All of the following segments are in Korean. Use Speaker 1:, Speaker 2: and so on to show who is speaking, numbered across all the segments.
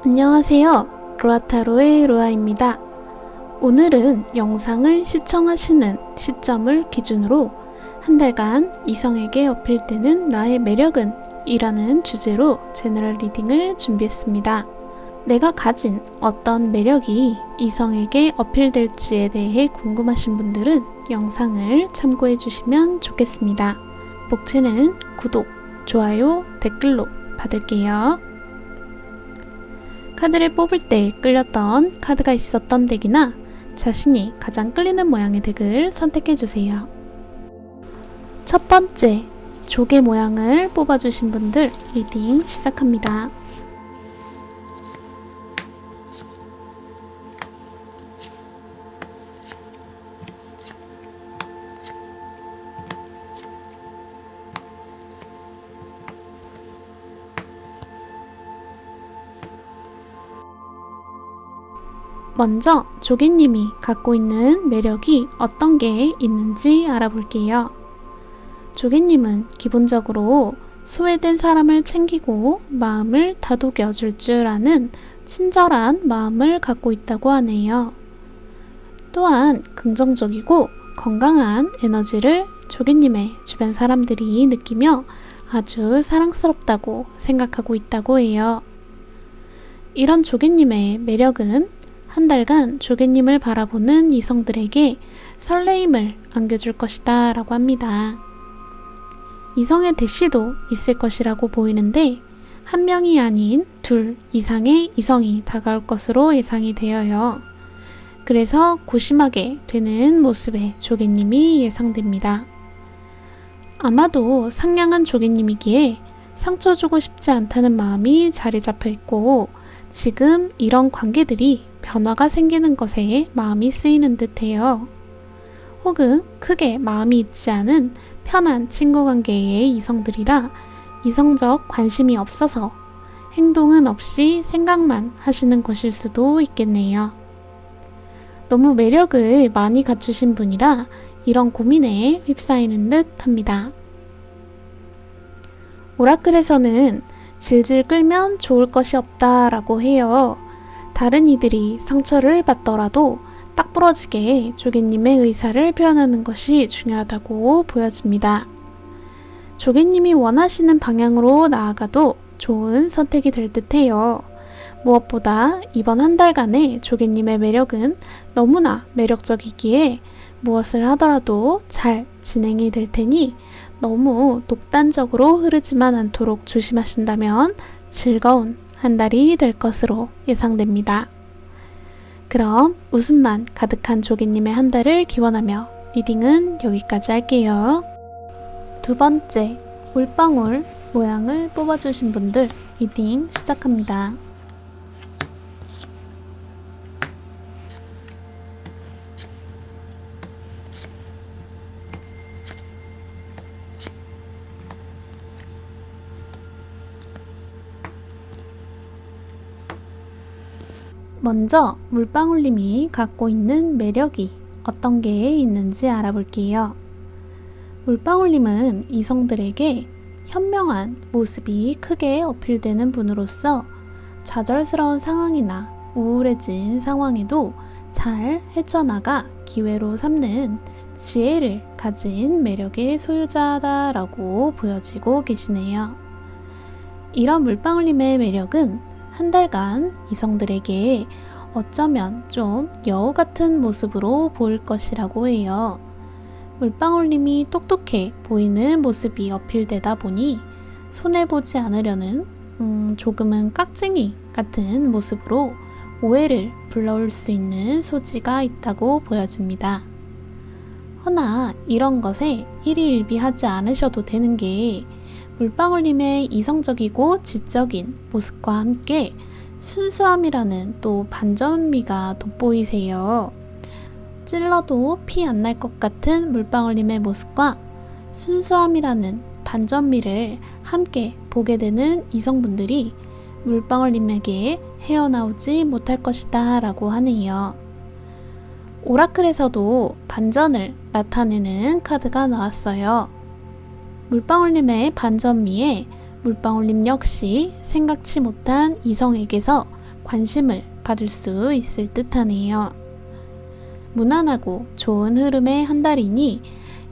Speaker 1: 안녕하세요. 로아타로의 로아입니다. 오늘은 영상을 시청하시는 시점을 기준으로 한 달간 이성에게 어필되는 나의 매력은? 이라는 주제로 제너럴 리딩을 준비했습니다. 내가 가진 어떤 매력이 이성에게 어필될지에 대해 궁금하신 분들은 영상을 참고해 주시면 좋겠습니다. 복채는 구독, 좋아요, 댓글로 받을게요. 카드를 뽑을 때 끌렸던 카드가 있었던 덱이나 자신이 가장 끌리는 모양의 덱을 선택해주세요. 첫 번째, 조개 모양을 뽑아주신 분들 리딩 시작합니다. 먼저 조개님이 갖고 있는 매력이 어떤 게 있는지 알아볼게요. 조개님은 기본적으로 소외된 사람을 챙기고 마음을 다독여 줄 줄 아는 친절한 마음을 갖고 있다고 하네요. 또한 긍정적이고 건강한 에너지를 조개님의 주변 사람들이 느끼며 아주 사랑스럽다고 생각하고 있다고 해요. 이런 조개님의 매력은 한 달간 조개님을 바라보는 이성들에게 설레임을 안겨줄 것이다 라고 합니다. 이성의 대시도 있을 것이라고 보이는데 한 명이 아닌 둘 이상의 이성이 다가올 것으로 예상이 되어요. 그래서 고심하게 되는 모습의 조개님이 예상됩니다. 아마도 상냥한 조개님이기에 상처 주고 싶지 않다는 마음이 자리 잡혀 있고 지금 이런 관계들이 변화가 생기는 것에 마음이 쓰이는 듯해요. 혹은 크게 마음이 있지 않은 편한 친구 관계의 이성들이라 이성적 관심이 없어서 행동은 없이 생각만 하시는 것일 수도 있겠네요. 너무 매력을 많이 갖추신 분이라 이런 고민에 휩싸이는 듯 합니다. 오라클에서는 질질 끌면 좋을 것이 없다라고 해요. 다른 이들이 상처를 받더라도 딱 부러지게 조개님의 의사를 표현하는 것이 중요하다고 보여집니다. 조개님이 원하시는 방향으로 나아가도 좋은 선택이 될 듯해요. 무엇보다 이번 한 달간의 조개님의 매력은 너무나 매력적이기에 무엇을 하더라도 잘 진행이 될 테니 너무 독단적으로 흐르지만 않도록 조심하신다면 즐거운 한 달이 될 것으로 예상됩니다. 그럼 웃음만 가득한 조개님의 한 달을 기원하며 리딩은 여기까지 할게요. 두 번째, 물방울 모양을 뽑아주신 분들 리딩 시작합니다. 먼저 물방울님이 갖고 있는 매력이 어떤 게 있는지 알아볼게요. 물방울님은 이성들에게 현명한 모습이 크게 어필되는 분으로서 좌절스러운 상황이나 우울해진 상황에도 잘 헤쳐나가 기회로 삼는 지혜를 가진 매력의 소유자다라고 보여지고 계시네요. 이런 물방울님의 매력은 한 달간 이성들에게 어쩌면 좀 여우 같은 모습으로 보일 것이라고 해요. 물방울님이 똑똑해 보이는 모습이 어필되다 보니 손해보지 않으려는 조금은 깍쟁이 같은 모습으로 오해를 불러올 수 있는 소지가 있다고 보여집니다. 허나 이런 것에 일희일비하지 않으셔도 되는 게 물방울님의 이성적이고 지적인 모습과 함께 순수함이라는 또 반전미가 돋보이세요. 찔러도 피 안 날 것 같은 물방울님의 모습과 순수함이라는 반전미를 함께 보게 되는 이성분들이 물방울님에게 헤어나오지 못할 것이다 라고 하네요. 오라클에서도 반전을 나타내는 카드가 나왔어요. 물방울님의 반전미에 물방울님 역시 생각지 못한 이성에게서 관심을 받을 수 있을 듯하네요. 무난하고 좋은 흐름의 한 달이니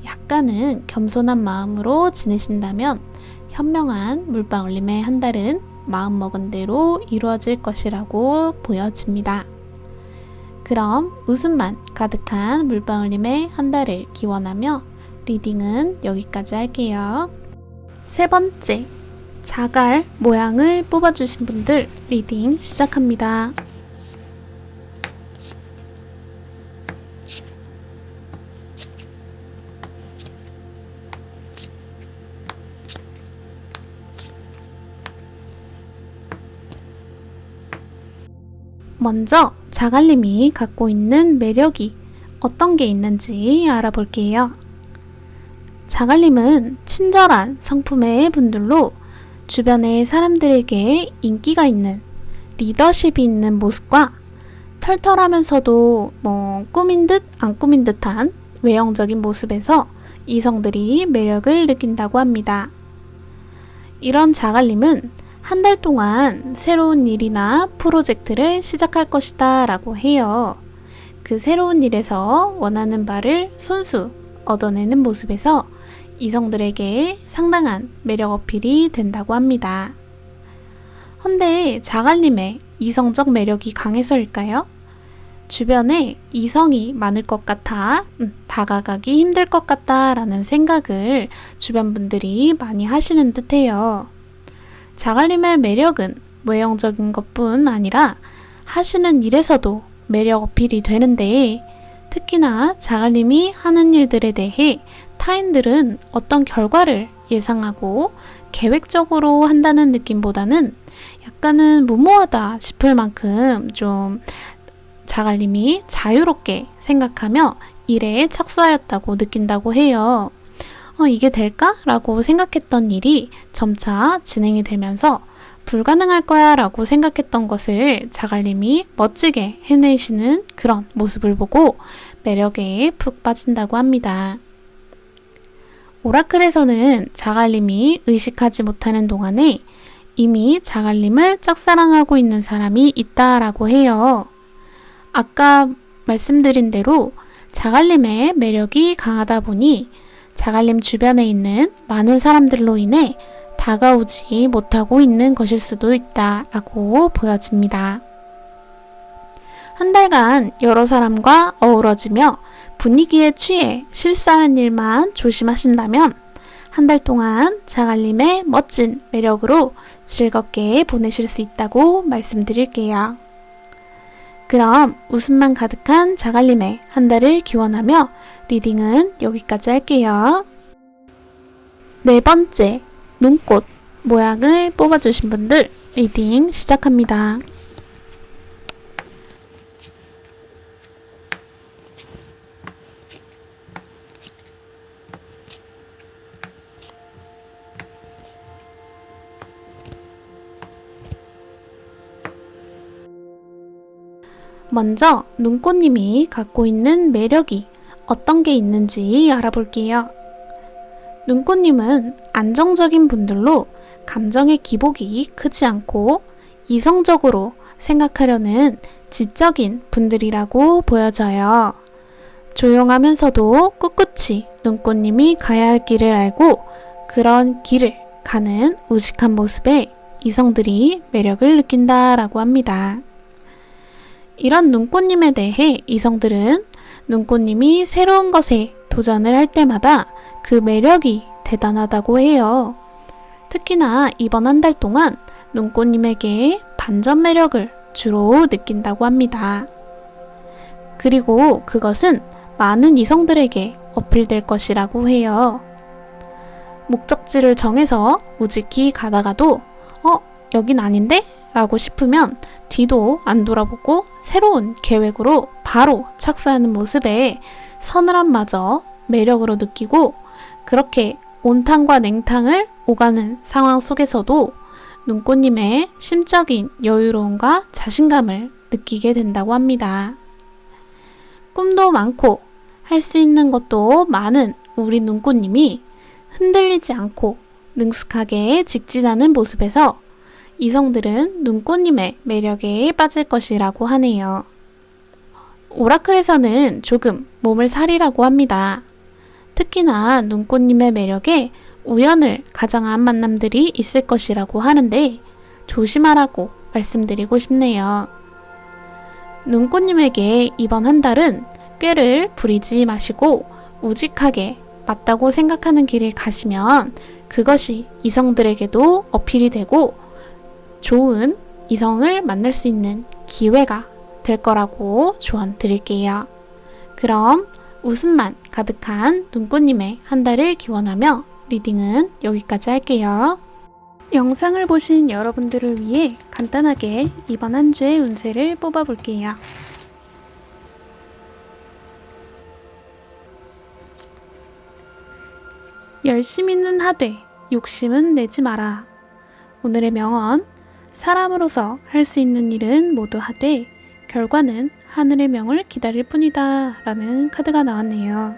Speaker 1: 약간은 겸손한 마음으로 지내신다면 현명한 물방울님의 한 달은 마음먹은 대로 이루어질 것이라고 보여집니다. 그럼 웃음만 가득한 물방울님의 한 달을 기원하며 리딩은 여기까지 할게요. 세 번째, 자갈 모양을 뽑아주신 분들 리딩 시작합니다. 먼저 자갈님이 갖고 있는 매력이 어떤 게 있는지 알아볼게요. 자갈님은 친절한 성품의 분들로 주변의 사람들에게 인기가 있는 리더십이 있는 모습과 털털하면서도 꾸민 듯 안 꾸민 듯한 외형적인 모습에서 이성들이 매력을 느낀다고 합니다. 이런 자갈님은 한 달 동안 새로운 일이나 프로젝트를 시작할 것이다 라고 해요. 그 새로운 일에서 원하는 바를 손수 얻어내는 모습에서 이성들에게 상당한 매력 어필이 된다고 합니다. 헌데 자갈님의 이성적 매력이 강해서일까요? 주변에 이성이 많을 것 같아 다가가기 힘들 것 같다 라는 생각을 주변 분들이 많이 하시는 듯해요. 자갈님의 매력은 외형적인 것뿐 아니라 하시는 일에서도 매력 어필이 되는데 특히나 자갈님이 하는 일들에 대해 타인들은 어떤 결과를 예상하고 계획적으로 한다는 느낌보다는 약간은 무모하다 싶을 만큼 좀 자갈님이 자유롭게 생각하며 일에 착수하였다고 느낀다고 해요. 이게 될까? 라고 생각했던 일이 점차 진행이 되면서 불가능할 거야 라고 생각했던 것을 자갈님이 멋지게 해내시는 그런 모습을 보고 매력에 푹 빠진다고 합니다. 오라클에서는 자갈님이 의식하지 못하는 동안에 이미 자갈님을 짝사랑하고 있는 사람이 있다라고 해요. 아까 말씀드린 대로 자갈님의 매력이 강하다 보니 자갈님 주변에 있는 많은 사람들로 인해 다가오지 못하고 있는 것일 수도 있다라고 보여집니다. 한 달간 여러 사람과 어우러지며 분위기에 취해 실수하는 일만 조심하신다면 한 달 동안 자갈림의 멋진 매력으로 즐겁게 보내실 수 있다고 말씀드릴게요. 그럼 웃음만 가득한 자갈림의 한 달을 기원하며 리딩은 여기까지 할게요. 네 번째, 눈꽃 모양을 뽑아주신 분들 리딩 시작합니다. 먼저 눈꽃님이 갖고 있는 매력이 어떤 게 있는지 알아볼게요. 눈꽃님은 안정적인 분들로 감정의 기복이 크지 않고 이성적으로 생각하려는 지적인 분들이라고 보여져요. 조용하면서도 꿋꿋이 눈꽃님이 가야 할 길을 알고 그런 길을 가는 우직한 모습에 이성들이 매력을 느낀다라고 합니다. 이런 눈꽃님에 대해 이성들은 눈꽃님이 새로운 것에 도전을 할 때마다 그 매력이 대단하다고 해요. 특히나 이번 한 달 동안 눈꽃님에게 반전 매력을 주로 느낀다고 합니다. 그리고 그것은 많은 이성들에게 어필될 것이라고 해요. 목적지를 정해서 우직히 가다가도 여긴 아닌데? 라고 싶으면 뒤도 안 돌아보고 새로운 계획으로 바로 착수하는 모습에 서늘함마저 매력으로 느끼고 그렇게 온탕과 냉탕을 오가는 상황 속에서도 눈꽃님의 심적인 여유로움과 자신감을 느끼게 된다고 합니다. 꿈도 많고 할 수 있는 것도 많은 우리 눈꽃님이 흔들리지 않고 능숙하게 직진하는 모습에서 이성들은 눈꽃님의 매력에 빠질 것이라고 하네요. 오라클에서는 조금 몸을 사리라고 합니다. 특히나 눈꽃님의 매력에 우연을 가장한 만남들이 있을 것이라고 하는데 조심하라고 말씀드리고 싶네요. 눈꽃님에게 이번 한 달은 꾀를 부리지 마시고 우직하게 맞다고 생각하는 길을 가시면 그것이 이성들에게도 어필이 되고 좋은 이성을 만날 수 있는 기회가 될 거라고 조언 드릴게요. 그럼 웃음만 가득한 눈꽃님의 한 달을 기원하며 리딩은 여기까지 할게요. 영상을 보신 여러분들을 위해 간단하게 이번 한 주의 운세를 뽑아볼게요. 열심히는 하되 욕심은 내지 마라. 오늘의 명언, 사람으로서 할 수 있는 일은 모두 하되 결과는 하늘의 명을 기다릴 뿐이다 라는 카드가 나왔네요.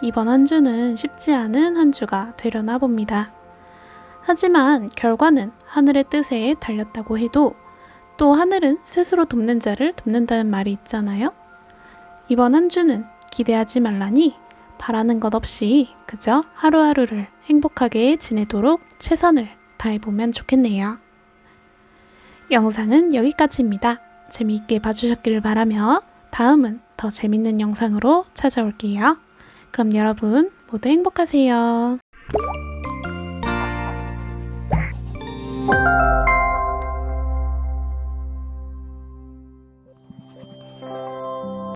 Speaker 1: 이번 한 주는 쉽지 않은 한 주가 되려나 봅니다. 하지만 결과는 하늘의 뜻에 달렸다고 해도 또 하늘은 스스로 돕는 자를 돕는다는 말이 있잖아요. 이번 한 주는 기대하지 말라니 바라는 것 없이 그저 하루하루를 행복하게 지내도록 최선을 다해보면 좋겠네요. 영상은 여기까지입니다. 재미있게 봐주셨기를 바라며 다음은 더 재밌는 영상으로 찾아올게요. 그럼 여러분 모두 행복하세요.